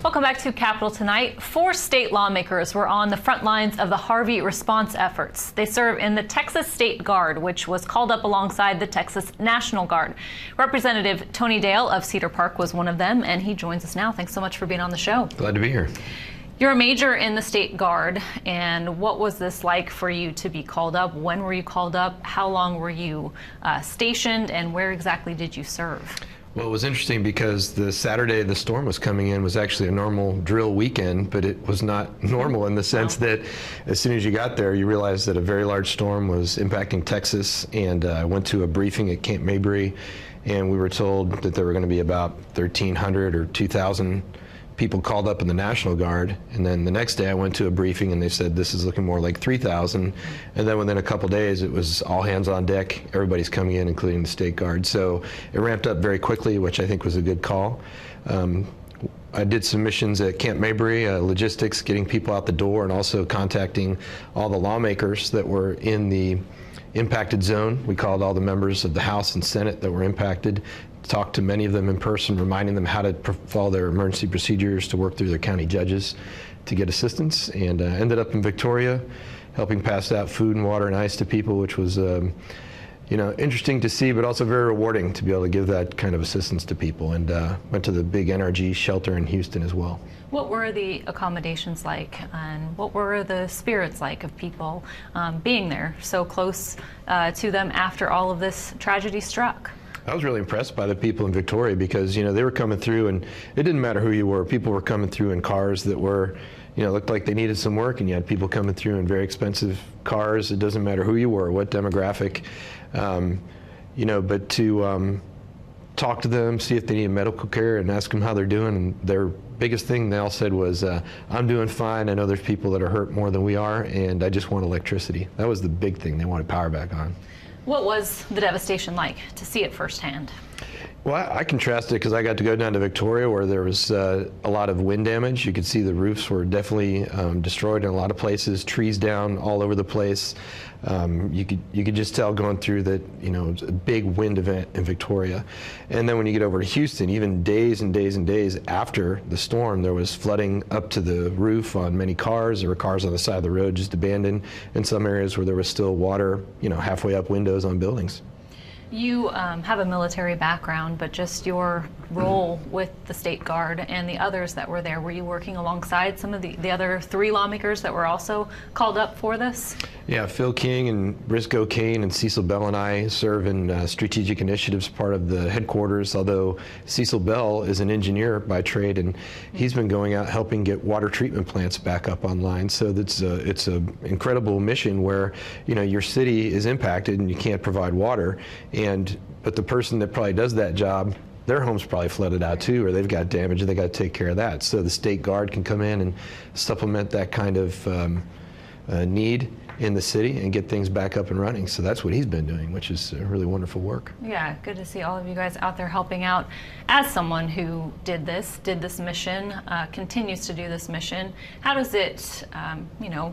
Welcome back to Capitol Tonight. 4 state lawmakers were on the front lines of the Harvey response efforts. They serve in the Texas State Guard, which was called up alongside the Texas National Guard. Representative Tony Dale of Cedar Park was one of them, and he joins us now. Thanks so much for being on the show. Glad to be here. You're a major in the State Guard, and what was this like for you to be called up? When were you called up? How long were you stationed, and where exactly did you serve? Well, it was interesting because the Saturday the storm was coming in was actually a normal drill weekend, but it was not normal in the sense that as soon as you got there, you realized that a very large storm was impacting Texas, and I went to a briefing at Camp Mabry, and we were told that there were going to be about 1,300 or 2,000 people called up in the National Guard, and then the next day I went to a briefing and they said this is looking more like 3,000, and then within a couple days it was all hands on deck, everybody's coming in including the State Guard. So it ramped up very quickly, which I think was a good call. I did some missions at Camp Mabry, logistics, getting people out the door, and also contacting all the lawmakers that were in the impacted zone. We called all the members of the House and Senate that were impacted, talked to many of them in person, reminding them how to follow their emergency procedures, to work through their county judges to get assistance, and ended up in Victoria helping pass out food and water and ice to people, which was interesting to see, but also very rewarding to be able to give that kind of assistance to people, and went to the big NRG shelter in Houston as well. What were the accommodations like, and what were the spirits like of people being there so close to them after all of this tragedy struck? I was really impressed by the people in Victoria because, they were coming through, and it didn't matter who you were. People were coming through in cars that were, looked like they needed some work, and you had people coming through in very expensive cars. It doesn't matter who you were, what demographic, but to talk to them, see if they needed medical care, and ask them how they're doing. And their biggest thing they all said was, I'm doing fine. I know there's people that are hurt more than we are, and I just want electricity. That was the big thing. They wanted power back on. What was the devastation like to see it firsthand? Well, I contrast it because I got to go down to Victoria where there was a lot of wind damage. You could see the roofs were definitely destroyed in a lot of places, trees down all over the place. You could just tell going through that, it was a big wind event in Victoria. And then when you get over to Houston, even days and days and days after the storm, there was flooding up to the roof on many cars. There were cars on the side of the road just abandoned. In some areas where there was still water, halfway up windows on buildings. You have a military background, but just your role with the State Guard and the others that were there, were you working alongside some of the other 3 lawmakers that were also called up for this? Yeah, Phil King and Briscoe Kane and Cecil Bell and I serve in strategic initiatives, part of the headquarters, although Cecil Bell is an engineer by trade, and he's been going out helping get water treatment plants back up online. So it's an incredible mission where, your city is impacted and you can't provide water, but the person that probably does that job, their home's probably flooded out too, or they've got damage and they got to take care of that. So the State Guard can come in and supplement that kind of need in the city and get things back up and running. So that's what he's been doing, which is really wonderful work. Yeah, good to see all of you guys out there helping out. As someone who did this mission, continues to do this mission, how does it,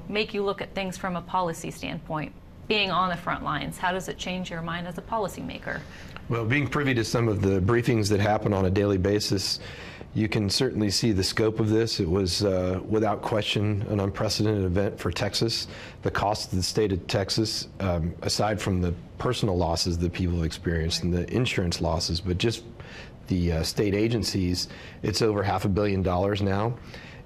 make you look at things from a policy standpoint? Being on the front lines, how does it change your mind as a policymaker? Well, being privy to some of the briefings that happen on a daily basis, you can certainly see the scope of this. It was, without question, an unprecedented event for Texas. The cost of the state of Texas, aside from the personal losses that people have experienced and the insurance losses, but just the state agencies, it's over $500 million now.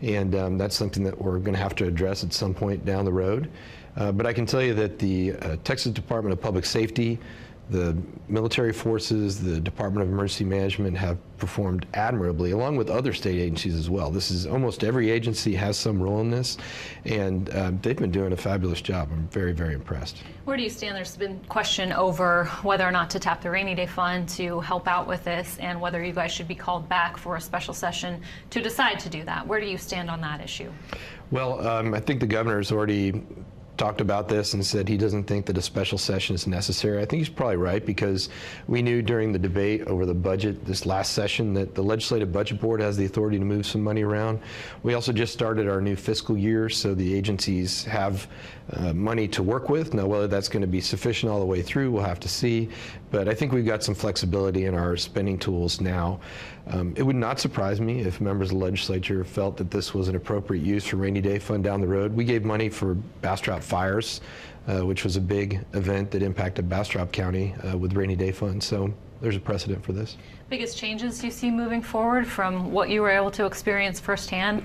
And that's something that we're going to have to address at some point down the road. But I can tell you that the Texas Department of Public Safety, the military forces, the Department of Emergency Management have performed admirably, along with other state agencies as well. This is almost every agency has some role in this, and they've been doing a fabulous job. I'm very, very impressed. Where do you stand? There's been question over whether or not to tap the rainy day fund to help out with this, and whether you guys should be called back for a special session to decide to do that. Where do you stand on that issue? Well, I think the governor's already talked about this and said he doesn't think that a special session is necessary. I think he's probably right, because we knew during the debate over the budget this last session that the Legislative Budget Board has the authority to move some money around. We also just started our new fiscal year, so the agencies have money to work with. Now, whether that's going to be sufficient all the way through, we'll have to see. But I think we've got some flexibility in our spending tools now. It would not surprise me if members of the legislature felt that this was an appropriate use for rainy day fund down the road. We gave money for Bastrop fires, which was a big event that impacted Bastrop County with rainy day funds. So there's a precedent for this. Biggest changes you see moving forward from what you were able to experience firsthand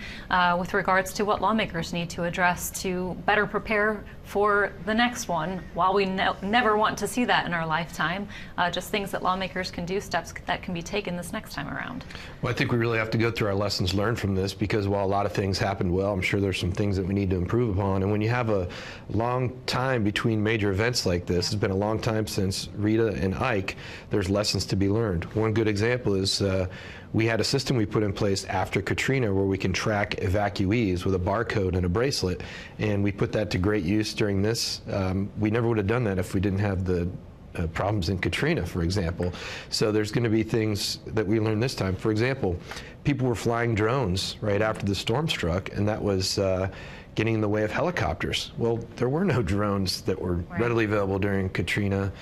with regards to what lawmakers need to address to better prepare for the next one? While we never want to see that in our lifetime, just things that lawmakers can do, steps that can be taken this next time around. Well, I think we really have to go through our lessons learned from this, because while a lot of things happened well, I'm sure there's some things that we need to improve upon. And when you have a long time between major events like this, it's been a long time since Rita and Ike, there's lessons to be learned. One good example is we had a system we put in place after Katrina where we can track evacuees with a barcode and a bracelet, and we put that to great use during this. We never would have done that if we didn't have the problems in Katrina, for example. So there's going to be things that we learned this time. For example, people were flying drones right after the storm struck, and that was getting in the way of helicopters. Well, there were no drones that were readily available during Katrina.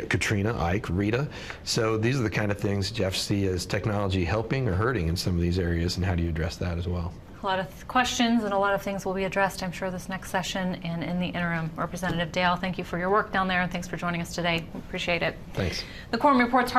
Katrina, Ike, Rita. So these are the kind of things Jeff see as technology helping or hurting in some of these areas, and how do you address that as well? A lot of questions and a lot of things will be addressed, I'm sure, this next session. And in the interim, Representative Dale, thank you for your work down there, and thanks for joining us today. We appreciate it. Thanks. The Quorum Report's